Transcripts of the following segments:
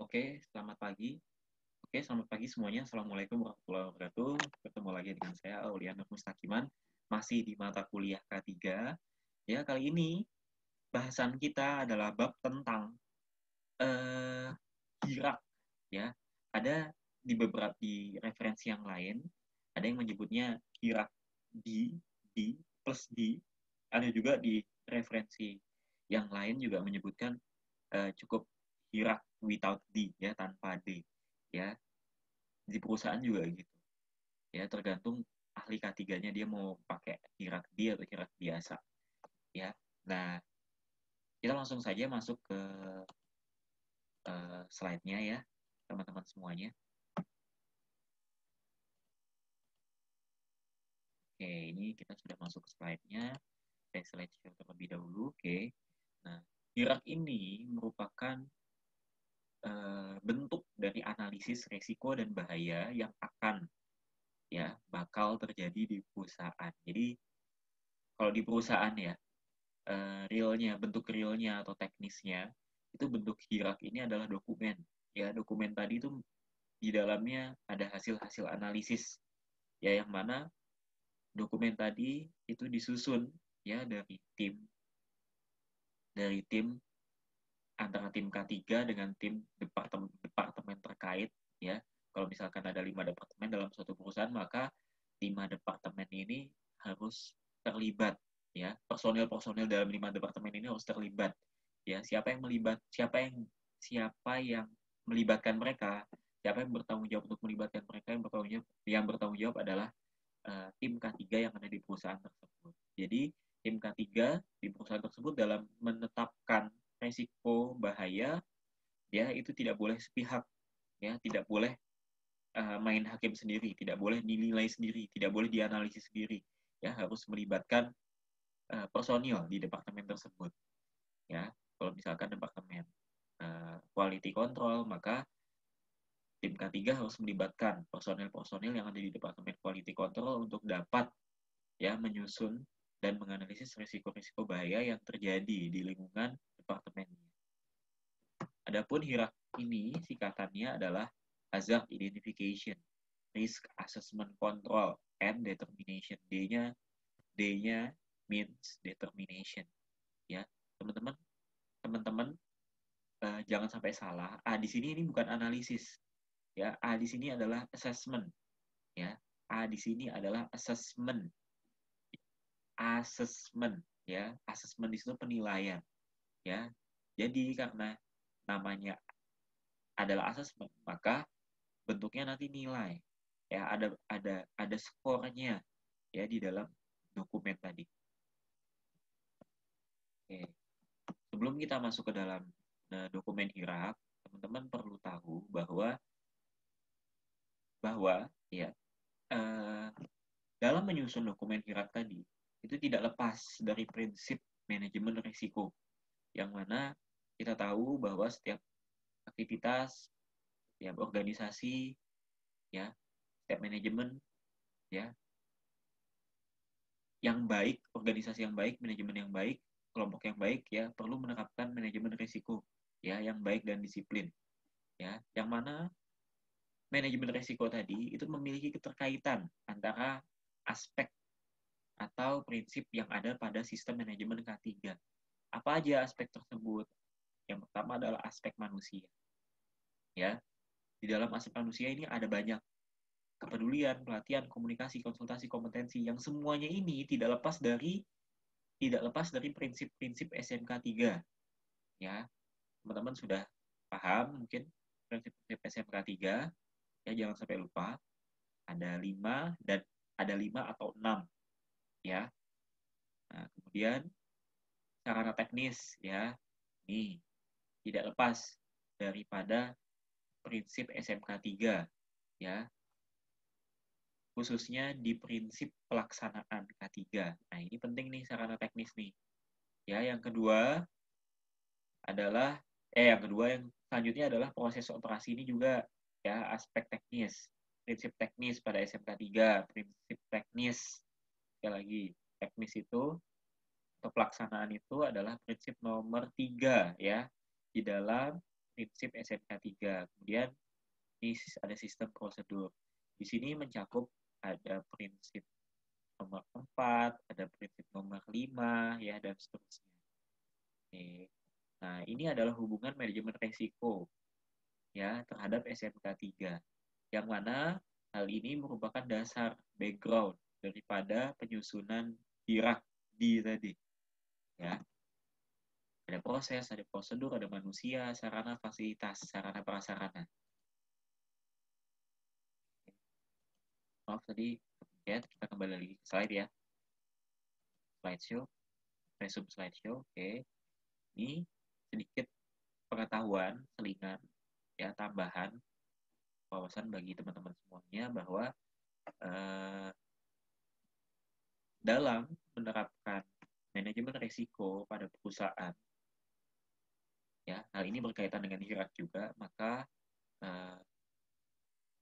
Oke, selamat pagi. Oke, selamat pagi semuanya. Assalamualaikum warahmatullahi wabarakatuh. Ketemu lagi dengan saya, Aulian Mustaqiman, masih di mata kuliah K3. Ya, kali ini bahasan kita adalah bab tentang eh, Irak. Ya, ada di referensi yang lain, ada yang menyebutnya Irak D plus D. Ada juga di referensi yang lain juga menyebutkan cukup Irak without D, ya, tanpa D. Ya, di perusahaan juga gitu, ya, tergantung ahli K3-nya dia mau pakai Irak D atau Irak biasa, ya. Nah, kita langsung saja masuk ke slide-nya, ya, teman-teman semuanya. Oke, ini kita sudah masuk ke slide-nya. Saya slideshow terlebih dahulu. Oke, nah, Irak ini merupakan bentuk dari analisis resiko dan bahaya yang bakal terjadi di perusahaan. Jadi kalau di perusahaan, ya, bentuk realnya atau teknisnya itu bentuk hierark ini adalah dokumen. Ya, dokumen tadi itu di dalamnya ada hasil-hasil analisis, ya, yang mana dokumen tadi itu disusun, ya, dari tim antara tim K3 dengan tim departemen terkait, ya. Kalau misalkan ada 5 departemen dalam suatu perusahaan, maka 5 departemen ini harus terlibat, ya. Personil-personil dalam 5 departemen ini harus terlibat, ya. Siapa yang melibatkan mereka, siapa yang bertanggung jawab untuk melibatkan mereka, yang bertanggung jawab adalah tim K3 yang ada di perusahaan tersebut. Jadi tim K3 di perusahaan tersebut dalam menetapkan resiko bahaya, ya, itu tidak boleh sepihak, ya, tidak boleh main hakim sendiri, tidak boleh dinilai sendiri, tidak boleh dianalisis sendiri, ya, harus melibatkan personil di departemen tersebut, ya. Kalau misalkan departemen quality control, maka tim K3 harus melibatkan personil-personil yang ada di departemen quality control untuk dapat, ya, menyusun dan menganalisis risiko-risiko bahaya yang terjadi di lingkungan departemennya. Adapun hierarki ini singkatannya adalah hazard identification, risk assessment control, and determination. D-nya means determination, ya. Teman-teman jangan sampai salah. A di sini ini bukan analisis, ya. A di sini adalah assessment, ya. A di sini adalah assessment, ya. Assessment di situ penilaian, ya. Jadi karena namanya adalah assessment, maka bentuknya nanti nilai, ya, ada skornya, ya, di dalam dokumen tadi. Oke. Sebelum kita masuk ke dalam dokumen hierark, teman-teman perlu tahu bahwa ya, dalam menyusun dokumen hierark tadi itu tidak lepas dari prinsip manajemen risiko, yang mana kita tahu bahwa setiap aktivitas, setiap organisasi, ya, setiap manajemen, ya, yang baik, organisasi yang baik, manajemen yang baik, kelompok yang baik, ya, perlu menerapkan manajemen risiko, ya, yang baik dan disiplin, ya, yang mana manajemen risiko tadi itu memiliki keterkaitan antara aspek atau prinsip yang ada pada sistem manajemen K3. Apa aja aspek tersebut? Yang pertama adalah aspek manusia, ya. Di dalam aspek manusia ini ada banyak kepedulian, pelatihan, komunikasi, konsultasi, kompetensi, yang semuanya ini tidak lepas dari prinsip-prinsip SMK 3, ya. Teman-teman sudah paham mungkin prinsip-prinsip SMK 3, ya, jangan sampai lupa. Ada 5 atau 6, ya. Nah, kemudian sarana teknis, ya. Ini tidak lepas daripada prinsip SMK 3, ya. Khususnya di prinsip pelaksanaan K3. Nah, ini penting nih sarana teknis nih. Ya, yang kedua yang selanjutnya adalah proses operasi. Ini juga, ya, aspek teknis. Prinsip teknis pada SMK 3, prinsip teknis. Sekali lagi, teknis itu atau pelaksanaan itu adalah prinsip nomor 3, ya, di dalam prinsip SMK 3. Kemudian ini ada sistem prosedur. Di sini mencakup ada prinsip nomor 4, ada prinsip nomor 5, ya, dan seterusnya. Oke. Nah, ini adalah hubungan manajemen resiko, ya, terhadap SMK 3. Yang mana hal ini merupakan dasar background daripada penyusunan hierarki tadi. Ya. Ada proses, ada prosedur, ada manusia, sarana, fasilitas, sarana, prasarana. Maaf tadi, ya, kita kembali lagi ke slide ya. Slideshow, resume slideshow, oke. Ini sedikit pengetahuan, selingan, ya, tambahan, wawasan bagi teman-teman semuanya bahwa dalam menerapkan manajemen risiko pada perusahaan, ya, hal ini berkaitan dengan hierarki juga, maka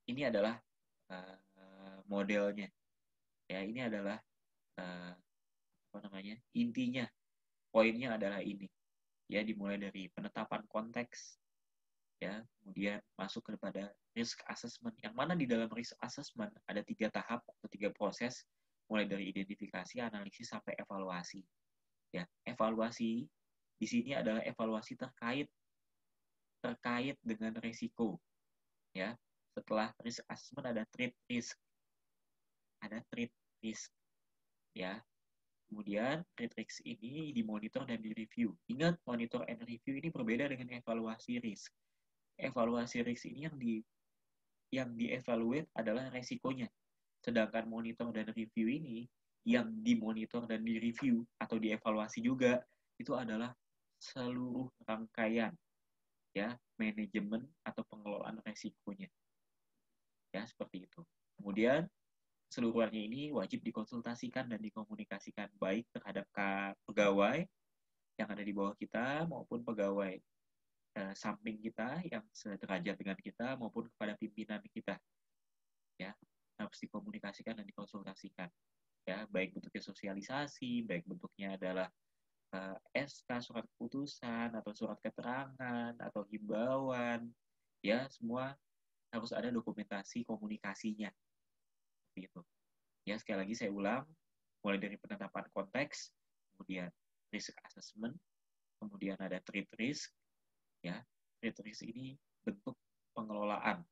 ini adalah modelnya, ya, ini adalah intinya, poinnya adalah ini, ya, dimulai dari penetapan konteks, ya, kemudian masuk kepada risk assessment, yang mana di dalam risk assessment ada 3 tahap atau 3 proses, mulai dari identifikasi, analisis, sampai evaluasi. Ya, evaluasi di sini adalah evaluasi terkait dengan risiko. Ya, setelah risk assessment ada treat risk. Ya. Kemudian treat risk ini dimonitor dan direview. Ingat, monitor and review ini berbeda dengan evaluasi risk. Evaluasi risk ini yang dievaluate adalah resikonya. Sedangkan monitor dan review ini yang dimonitor dan direview atau dievaluasi juga itu adalah seluruh rangkaian, ya, manajemen atau pengelolaan resikonya. Ya, seperti itu. Kemudian seluruhnya ini wajib dikonsultasikan dan dikomunikasikan baik terhadap pegawai yang ada di bawah kita maupun pegawai samping kita yang sederajat dengan kita maupun kepada pimpinan kita. Ya, harus dikomunikasikan dan dikonsultasikan. Ya, baik bentuknya sosialisasi, baik bentuknya adalah SK, surat keputusan, atau surat keterangan, atau himbauan, ya, semua harus ada dokumentasi komunikasinya. Gitu. Ya, sekali lagi saya ulang, mulai dari penetapan konteks, kemudian risk assessment, kemudian ada treat risk, ya. Treat risk ini bentuk pengelolaan,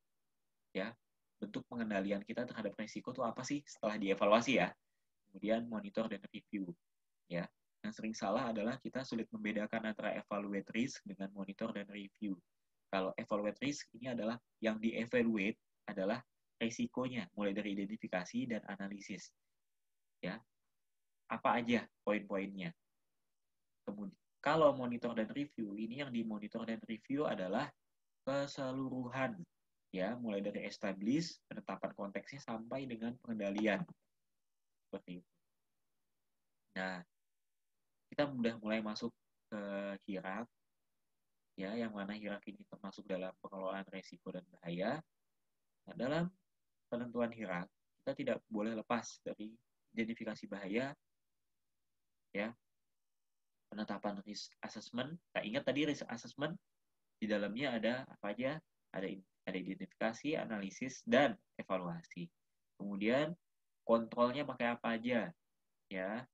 ya, bentuk pengendalian kita terhadap risiko itu apa sih setelah dievaluasi, ya. Kemudian monitor dan review, ya. Yang sering salah adalah kita sulit membedakan antara evaluate risk dengan monitor dan review. Kalau evaluate risk ini adalah yang di-evaluate adalah risikonya, mulai dari identifikasi dan analisis. Ya, apa aja poin-poinnya. Kemudian, kalau monitor dan review, ini yang dimonitor dan review adalah keseluruhan, ya, mulai dari establish, penetapan konteksnya, sampai dengan pengendalian. Seperti itu. Nah, kita sudah mulai masuk ke hierarki, ya, yang mana hierarki ini termasuk dalam pengelolaan risiko dan bahaya. Nah, dalam penentuan hierarki, kita tidak boleh lepas dari identifikasi bahaya, ya, penetapan risk assessment. Nah, ingat tadi risk assessment di dalamnya ada apa aja? Ada identifikasi, analisis, dan evaluasi. Kemudian kontrolnya pakai apa aja, ya.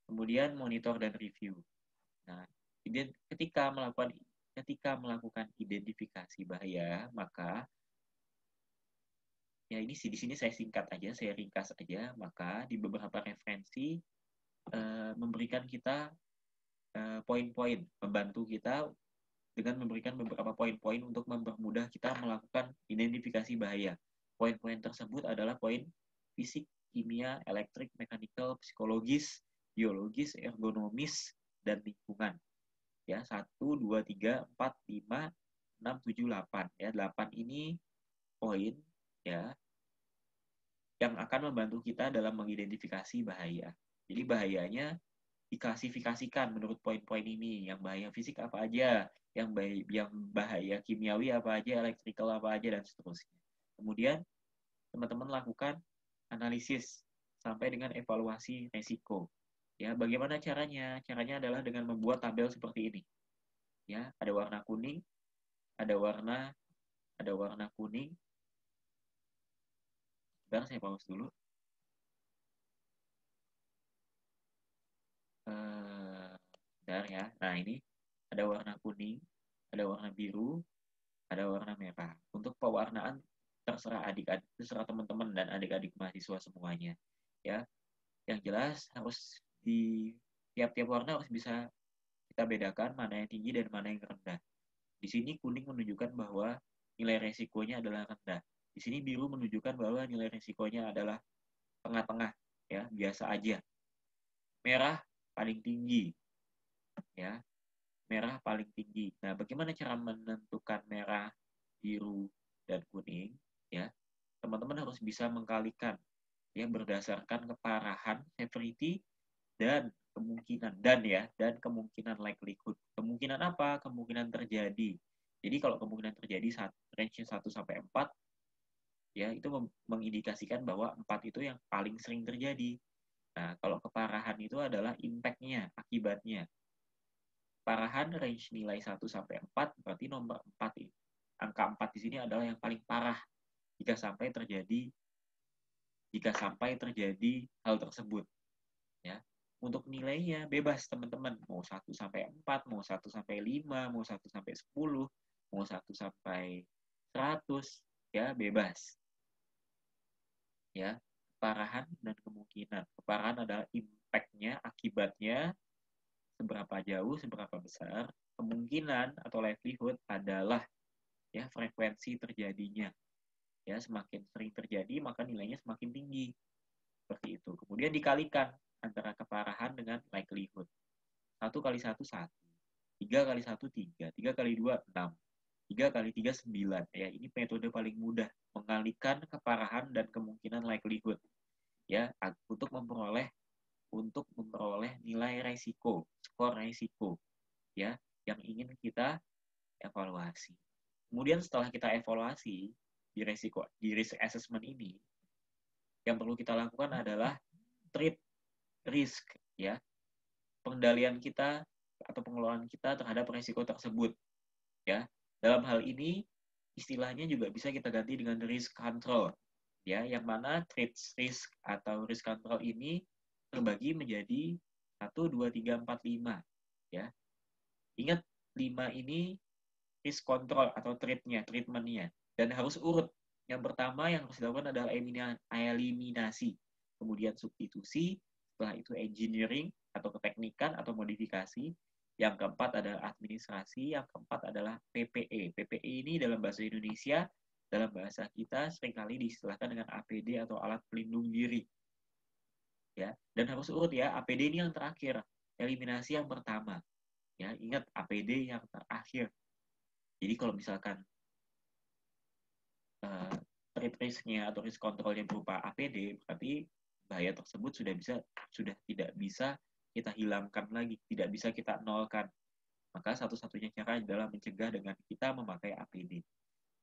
Kemudian monitor dan review. Nah, ketika melakukan identifikasi bahaya, maka ya ini sih di sini saya singkat aja, saya ringkas aja, maka di beberapa referensi memberikan kita poin-poin, membantu kita dengan memberikan beberapa poin-poin untuk mempermudah kita melakukan identifikasi bahaya. Poin-poin tersebut adalah poin fisik, kimia, elektrik, mekanikal, psikologis, biologis, ergonomis, dan lingkungan. Ya, 1, 2, 3, 4, 5, 6, 7, 8. Ya, 8 ini poin, ya, yang akan membantu kita dalam mengidentifikasi bahaya. Jadi bahayanya diklasifikasikan menurut poin-poin ini. Yang bahaya fisik apa aja, yang bahaya kimiawi apa aja, elektrikal apa aja, dan seterusnya. Kemudian teman-teman lakukan analisis sampai dengan evaluasi resiko. Ya, bagaimana caranya? Caranya adalah dengan membuat tabel seperti ini. Ya, ada warna kuning, ada warna kuning. Bentar, saya pause dulu. Bentar ya. Nah, ini ada warna kuning, ada warna biru, ada warna merah. Untuk pewarnaan terserah adik-adik, terserah teman-teman dan adik-adik mahasiswa semuanya. Ya, yang jelas harus di tiap-tiap warna harus bisa kita bedakan mana yang tinggi dan mana yang rendah. Di sini kuning menunjukkan bahwa nilai resikonya adalah rendah. Di sini biru menunjukkan bahwa nilai resikonya adalah tengah-tengah, ya, biasa aja. Merah paling tinggi, ya. Merah paling tinggi. Nah, bagaimana cara menentukan merah, biru, dan kuning? Ya, teman-teman harus bisa mengkalikan, ya, berdasarkan keparahan, severity, dan kemungkinan likelihood. Kemungkinan apa? Kemungkinan terjadi. Jadi kalau kemungkinan terjadi range 1 sampai 4, ya, itu mengindikasikan bahwa 4 itu yang paling sering terjadi. Nah, kalau keparahan itu adalah impact-nya, akibatnya. Parahan range nilai 1 sampai 4, berarti nomor 4 ini. Angka 4 di sini adalah yang paling parah jika sampai terjadi hal tersebut, ya. Untuk nilainya bebas teman-teman, mau 1 sampai 4, mau 1 sampai 5, mau 1 sampai 10, mau 1 sampai 100, ya, bebas. Ya, keparahan dan kemungkinan. Keparahan adalah impact-nya, akibatnya, seberapa jauh, seberapa besar. Kemungkinan atau livelihood adalah, ya, frekuensi terjadinya. Ya, semakin sering terjadi maka nilainya semakin tinggi. Seperti itu. Kemudian dikalikan antara keparahan dengan likelihood. 1 kali 1, 1. 3 kali 1, 3. 3 kali 2, 6. 3 kali 3, 9. Ya, ini metode paling mudah mengalikan keparahan dan kemungkinan likelihood. Ya, untuk memperoleh nilai resiko, skor resiko, ya, yang ingin kita evaluasi. Kemudian setelah kita evaluasi di risk assessment ini, yang perlu kita lakukan adalah treat risk, ya, pengendalian kita atau pengelolaan kita terhadap resiko tersebut, ya. Dalam hal ini istilahnya juga bisa kita ganti dengan risk control, ya, yang mana treat risk atau risk control ini terbagi menjadi 1, 2, 3, 4, 5, ya. Ingat 5 ini risk control atau treatmentnya, dan harus urut. Yang pertama yang harus dilakukan adalah eliminasi, kemudian substitusi, setelah itu engineering atau keteknikan atau modifikasi, yang keempat adalah administrasi, yang keempat adalah PPE. PPE ini dalam bahasa Indonesia, dalam bahasa kita seringkali diistilahkan dengan APD atau alat pelindung diri, ya. Dan harus urut, ya, APD ini yang terakhir, eliminasi yang pertama, ya. Ingat, APD yang terakhir. Jadi kalau misalkan treat risk-nya atau risk control-nya berupa APD, berarti bahaya tersebut sudah tidak bisa kita hilangkan lagi, tidak bisa kita nolkan. Maka satu-satunya cara adalah mencegah dengan kita memakai APD.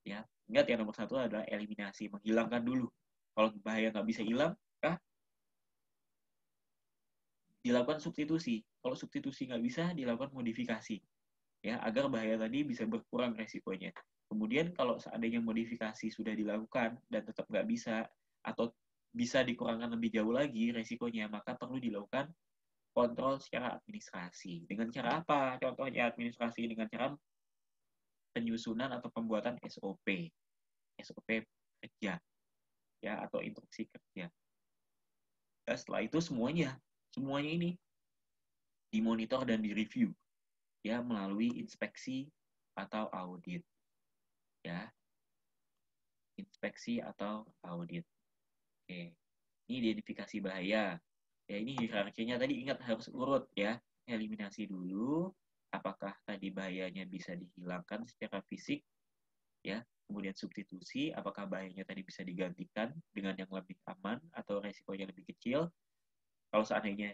Ya, ingat, yang nomor 1 adalah eliminasi, menghilangkan dulu. Kalau bahaya nggak bisa hilang, dilakukan substitusi. Kalau substitusi nggak bisa, dilakukan modifikasi, ya, agar bahaya tadi bisa berkurang resikonya. Kemudian kalau seandainya modifikasi sudah dilakukan dan tetap nggak bisa atau bisa dikurangkan lebih jauh lagi resikonya, maka perlu dilakukan kontrol secara administrasi. Dengan cara apa? Contohnya administrasi dengan cara penyusunan atau pembuatan SOP kerja, ya, atau instruksi kerja. Dan setelah itu semuanya ini dimonitor dan direview, ya, melalui inspeksi atau audit, ya, inspeksi atau audit. Oke, ini identifikasi bahaya, ya. Ini hierarkinya tadi ingat harus urut, ya. Eliminasi dulu, apakah tadi bahayanya bisa dihilangkan secara fisik, ya. Kemudian substitusi, apakah bahayanya tadi bisa digantikan dengan yang lebih aman atau resikonya lebih kecil. Kalau seandainya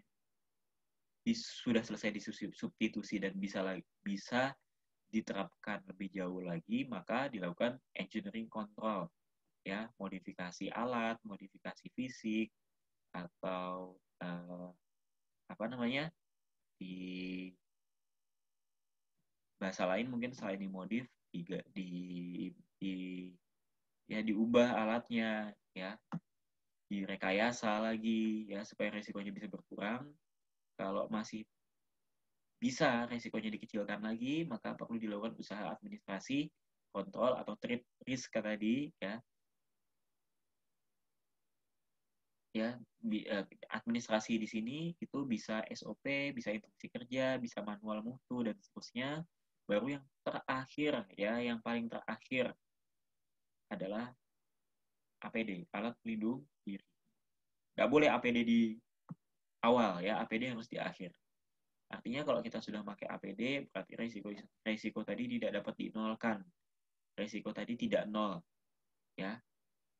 sudah selesai disubstitusi dan bisa diterapkan lebih jauh lagi, maka dilakukan engineering control, ya, modifikasi alat, modifikasi fisik, atau di bahasa lain mungkin selain dimodif diubah alatnya, ya, direkayasa lagi, ya, supaya resikonya bisa berkurang. Kalau masih bisa resikonya dikecilkan lagi, maka perlu dilakukan usaha administrasi, kontrol atau treat risk tadi, ya. Ya, administrasi di sini itu bisa SOP, bisa instruksi kerja, bisa manual mutu dan seterusnya. Baru yang terakhir, ya, yang paling terakhir adalah APD, alat pelindung diri. Nggak boleh APD di awal, ya, APD harus di akhir. Artinya kalau kita sudah pakai APD, berarti resiko tadi tidak dapat dinolkan. Resiko tadi tidak nol, ya,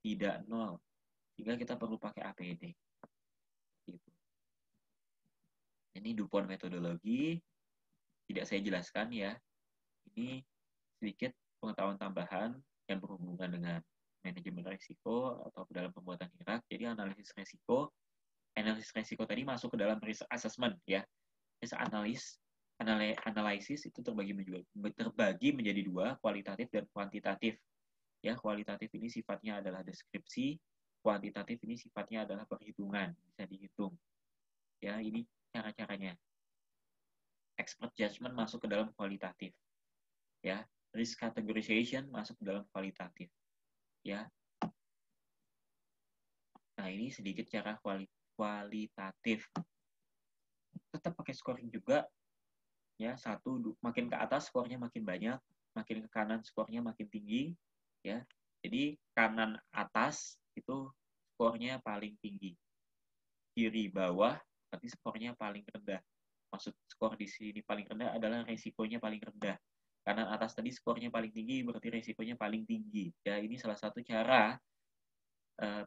tidak nol. Sehingga kita perlu pakai APD. Gitu. Ini DuPont metodologi, tidak saya jelaskan, ya. Ini sedikit pengetahuan tambahan yang berhubungan dengan manajemen risiko atau dalam pembuatan HIRAK. Jadi analisis risiko tadi masuk ke dalam risk assessment, ya. Risk analisis itu terbagi menjadi dua, kualitatif dan kuantitatif. Ya, kualitatif ini sifatnya adalah deskripsi, kuantitatif ini sifatnya adalah perhitungan, bisa dihitung. Ya, ini cara-caranya. Expert judgment masuk ke dalam kualitatif. Ya, risk categorization masuk ke dalam kualitatif. Ya. Nah, ini sedikit cara kualitatif. Tetap pakai scoring juga. Ya, makin ke atas skornya makin banyak, makin ke kanan skornya makin tinggi, ya. Jadi kanan atas itu skornya paling tinggi. Kiri bawah berarti skornya paling rendah. Maksud skor di sini paling rendah adalah resikonya paling rendah. Kanan atas tadi skornya paling tinggi berarti resikonya paling tinggi. Ya, ini salah satu cara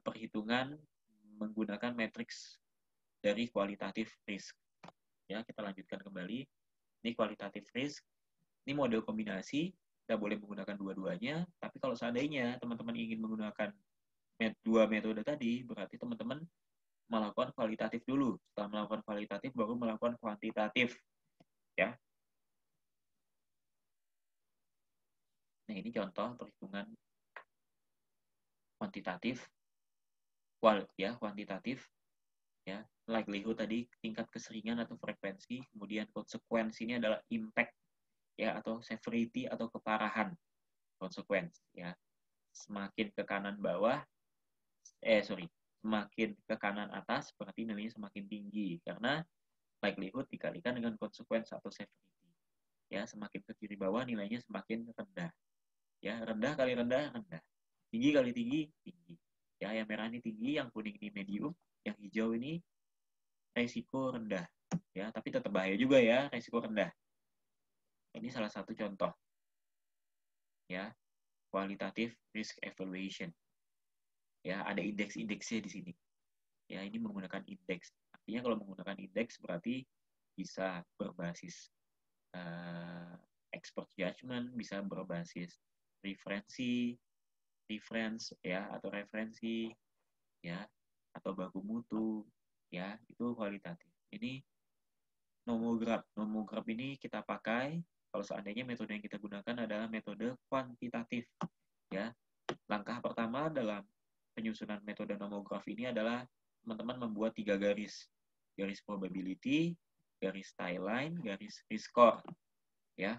perhitungan menggunakan matriks dari kualitatif risk. Ya, kita lanjutkan kembali. Ini kualitatif risk. Ini model kombinasi. Kita boleh menggunakan dua-duanya. Tapi kalau seandainya teman-teman ingin menggunakan dua metode tadi, berarti teman-teman melakukan kualitatif dulu. Setelah melakukan kualitatif, baru melakukan kuantitatif. Ya. Nah, ini contoh perhitungan kuantitatif. Kuantitatif. Ya, likelihood tadi tingkat keseringan atau frekuensi, kemudian konsekuensi ini adalah impact, ya, atau severity atau keparahan konsekuensi, ya. Semakin ke kanan bawah, semakin ke kanan atas berarti nilainya semakin tinggi karena likelihood dikalikan dengan konsekuensi atau severity. Ya, semakin ke kiri bawah nilainya semakin rendah. Ya, rendah kali rendah rendah. Tinggi kali tinggi tinggi. Ya, yang merah ini tinggi, yang kuning ini medium, yang hijau ini resiko rendah, ya, tapi tetap bahaya juga, ya, resiko rendah. Ini salah satu contoh, ya, qualitative risk evaluation. Ya, ada indeks-indeksnya di sini. Ya, ini menggunakan indeks. Artinya kalau menggunakan indeks berarti bisa berbasis expert judgment, bisa berbasis reference, ya, atau referensi, ya, atau baku mutu, ya, itu kualitatif. Ini nomograf ini kita pakai kalau seandainya metode yang kita gunakan adalah metode kuantitatif, ya. Langkah pertama dalam penyusunan metode nomograf ini adalah teman-teman membuat 3 garis probability, garis tie line, garis risk score, ya.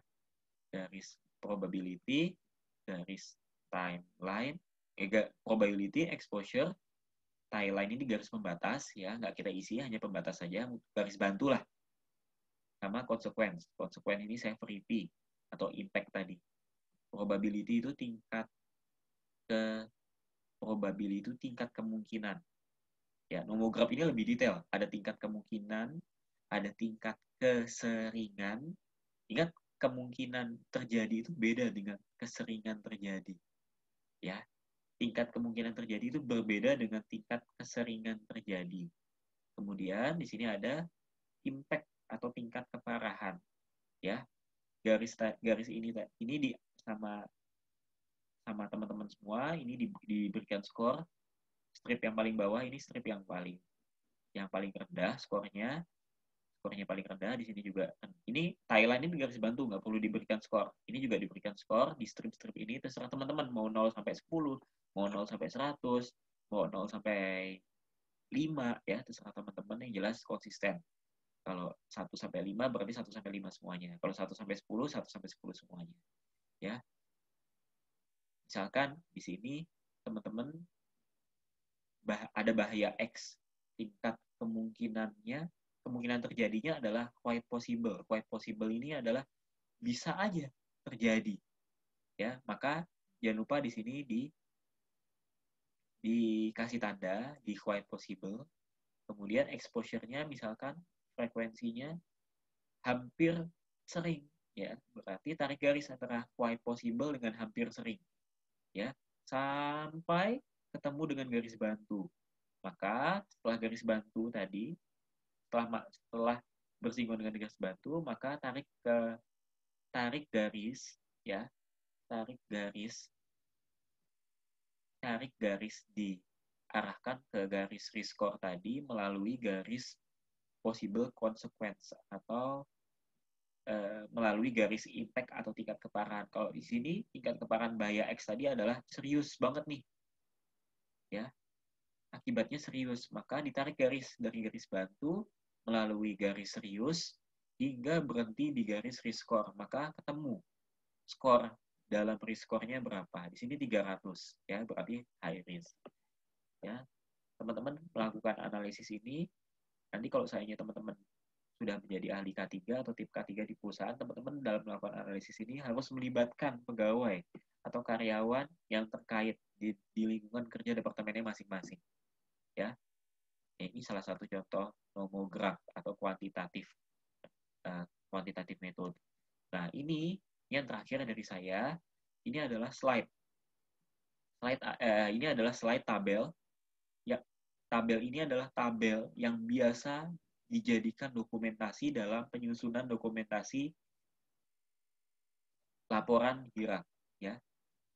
Garis probability, garis timeline, probability, exposure, tie line ini garis pembatas, ya, nggak kita isi, hanya pembatas saja, garis bantu lah, sama konsekuensi. Konsekuensi ini severity atau impact tadi. Probability itu tingkat kemungkinan. Ya, nomograf ini lebih detail. Ada tingkat kemungkinan, ada tingkat keseringan. Ingat, kemungkinan terjadi itu beda dengan keseringan terjadi. Ya, tingkat kemungkinan terjadi itu berbeda dengan tingkat keseringan terjadi. Kemudian di sini ada impact atau tingkat keparahan, ya. Garis ini sama teman-teman semua ini diberikan skor. Strip yang paling bawah ini strip yang paling rendah skornya. skornya paling rendah. Di sini juga ini Thailand ini garis bantu, nggak perlu diberikan skor. Ini juga diberikan skor di strip-strip ini, terserah teman-teman mau 0 sampai 10, mau 0 sampai 100, mau 0 sampai 5 ya, terserah teman-teman, yang jelas konsisten. Kalau 1 sampai 5 berarti 1 sampai 5 semuanya. Kalau 1 sampai 10, 1 sampai 10 semuanya. Ya. Misalkan di sini teman-teman ada bahaya X, tingkat kemungkinan terjadinya adalah quite possible. Quite possible ini adalah bisa aja terjadi. Ya, maka jangan lupa di sini dikasih tanda di quite possible. Kemudian exposure-nya misalkan frekuensinya hampir sering, ya. Berarti tarik garis antara quite possible dengan hampir sering. Ya, sampai ketemu dengan garis bantu. Maka setelah garis bantu tadi, setelah bersinggungan dengan garis bantu, maka tarik garis ya, tarik garis diarahkan ke garis rescore tadi melalui garis possible consequence atau melalui garis impact atau tingkat keparahan. Kalau di sini tingkat keparahan bahaya X tadi adalah serius banget nih. Ya. Akibatnya serius, maka ditarik garis dari garis bantu melalui garis serius hingga berhenti di garis rescore, maka ketemu skor dalam rescore-nya berapa. Di sini 300 ya, berarti high risk. Ya. Teman-teman melakukan analisis ini, nanti kalau sayangnya teman-teman sudah menjadi ahli K3 atau tip K3 di perusahaan, teman-teman dalam melakukan analisis ini harus melibatkan pegawai atau karyawan yang terkait di lingkungan kerja departemennya masing-masing. Ya, ini salah satu contoh nomograf atau kuantitatif metode. Nah, ini yang terakhir dari saya. Ini adalah ini adalah slide tabel. Ya, tabel ini adalah tabel yang biasa dijadikan dokumentasi dalam penyusunan dokumentasi laporan HIRAK. Ya,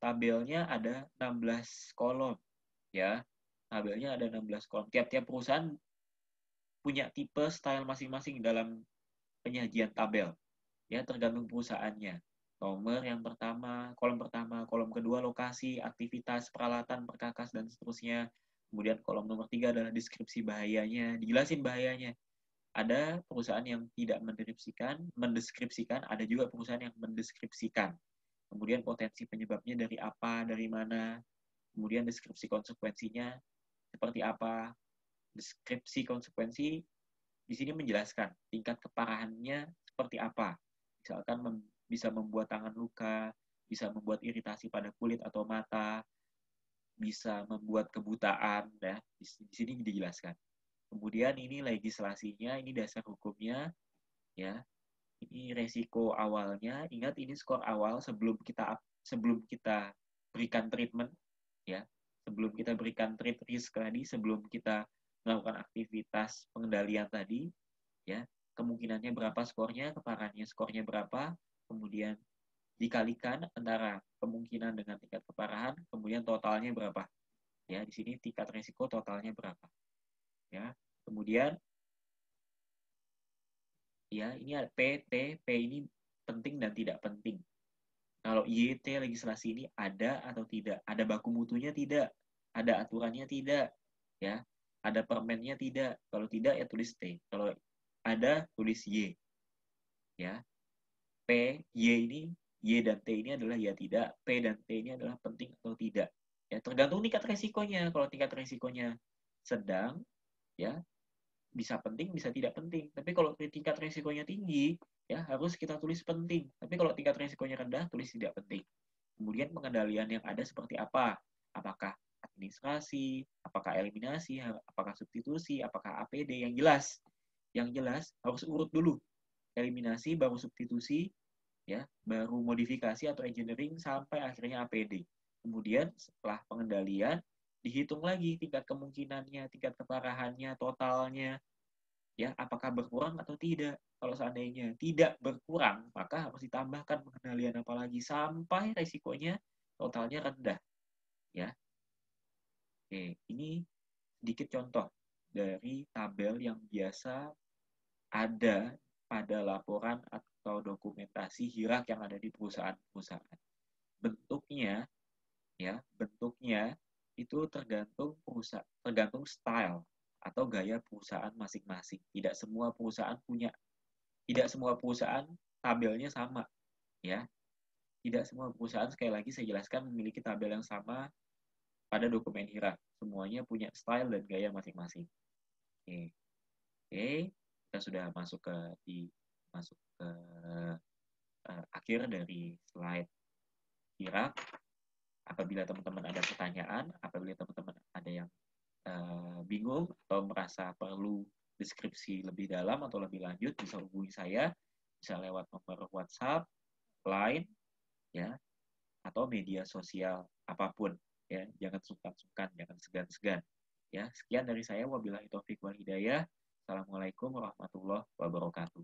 tabelnya ada 16 kolom. Ya, tabelnya ada 16 kolom. Tiap-tiap perusahaan punya tipe style masing-masing dalam penyajian tabel. Ya, tergantung perusahaannya. Nomor yang pertama, kolom kedua lokasi, aktivitas, peralatan, perkakas, dan seterusnya. Kemudian kolom nomor 3 adalah deskripsi bahayanya, dijelasin bahayanya. Ada perusahaan yang tidak mendeskripsikan, ada juga perusahaan yang mendeskripsikan. Kemudian potensi penyebabnya dari apa, dari mana. Kemudian deskripsi konsekuensinya seperti apa. Deskripsi konsekuensi di sini menjelaskan tingkat keparahannya seperti apa. Misalkan bisa membuat tangan luka, bisa membuat iritasi pada kulit atau mata, bisa membuat kebutaan, ya. Di sini dijelaskan. Kemudian ini legislasinya, ini dasar hukumnya, ya. Ini resiko awalnya. Ingat ini skor awal sebelum kita berikan treatment, ya. Sebelum kita berikan treat risk tadi, sebelum kita melakukan aktivitas pengendalian tadi, ya. Kemungkinannya berapa skornya, keparahannya skornya berapa, kemudian dikalikan antara kemungkinan dengan tingkat keparahan, kemudian totalnya berapa. Ya, di sini tingkat resiko totalnya berapa. Ya, kemudian ya ini ada P, T, P ini penting dan tidak penting. Kalau YT legislasi ini ada atau tidak, ada baku mutunya tidak, ada aturannya tidak, ya, ada permennya tidak. Kalau tidak ya tulis T. Kalau ada tulis Y. Ya. P, Y ini, Y dan T ini adalah ya tidak, P dan T ini adalah penting atau tidak. Ya, tergantung tingkat resikonya. Kalau tingkat resikonya sedang, ya, bisa penting, bisa tidak penting. Tapi kalau tingkat resikonya tinggi, ya, harus kita tulis penting. Tapi kalau tingkat resikonya rendah, tulis tidak penting. Kemudian pengendalian yang ada seperti apa? Apakah administrasi, apakah eliminasi, apakah substitusi, apakah APD, yang jelas. Yang jelas harus urut dulu. Eliminasi, baru substitusi, ya, baru modifikasi atau engineering sampai akhirnya APD. Kemudian setelah pengendalian dihitung lagi tingkat kemungkinannya, tingkat keparahannya, totalnya, ya, apakah berkurang atau tidak. Kalau seandainya tidak berkurang, maka harus ditambahkan pengendalian apalagi sampai resikonya totalnya rendah, ya. Oke, ini sedikit contoh dari tabel yang biasa ada pada laporan atau dokumentasi hierarki yang ada di perusahaan-perusahaan. Bentuknya bentuknya itu tergantung style atau gaya perusahaan masing-masing. Tidak semua perusahaan tabelnya sama, ya. Tidak semua perusahaan, sekali lagi saya jelaskan, memiliki tabel yang sama pada dokumen hierarki. Semuanya punya style dan gaya masing-masing. Oke. Oke, kita sudah masuk ke akhir dari slide hierarki. Apabila teman-teman ada pertanyaan, apabila teman-teman ada yang bingung atau merasa perlu deskripsi lebih dalam atau lebih lanjut, bisa hubungi saya, bisa lewat nomor WhatsApp, Line, ya, atau media sosial apapun, ya. Jangan sungkan-sungkan, jangan segan-segan. Ya, sekian dari saya. Wabillahi taufiq wal hidayah. Assalamualaikum warahmatullahi wabarakatuh.